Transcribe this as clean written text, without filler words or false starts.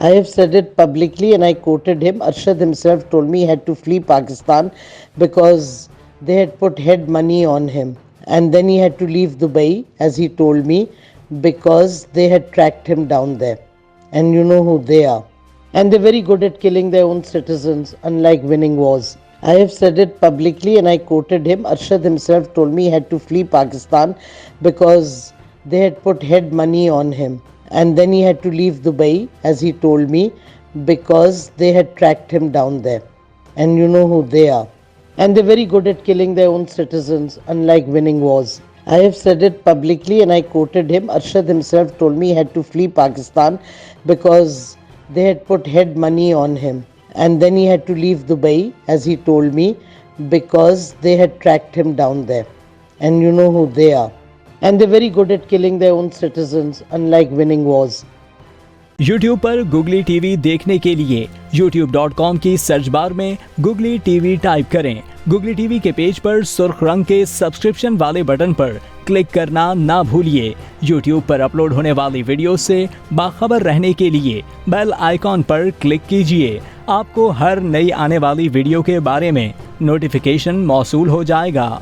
I have said it publicly and I quoted him. Arshad himself told me he had to flee Pakistan because they had put head money on him. And then he had to leave Dubai, as he told me, because they had tracked him down there. And you know who they are. And they're very good at killing their own citizens, unlike winning wars. I have said it publicly and I quoted him. Arshad himself told me he had to flee Pakistan because they had put head money on him. And then he had to leave Dubai, as he told me, because they had tracked him down there. And you know who they are. And they're very good at killing their own citizens, unlike winning wars. I have said it publicly and I quoted him. Arshad himself told me he had to flee Pakistan because they had put head money on him. And then he had to leave Dubai, as he told me, because they had tracked him down there. And you know who they are. And they're very good at killing their own citizens, unlike winning wars. YouTube पर Googly TV देखने के लिए youtube.com की search bar में Googly TV type करें। Googly TV के page पर सुर्ख रंग के सब्सक्रिप्शन वाले बटन पर क्लिक करना ना भूलिए। YouTube पर अपलोड होने वाली वीडियो से बाखबर रहने के लिए बेल आइकॉन पर क्लिक कीजिए। आपको हर नई आने वाली वीडियो के बारे में नोटिफिकेशन मौसूल हो जाएगा।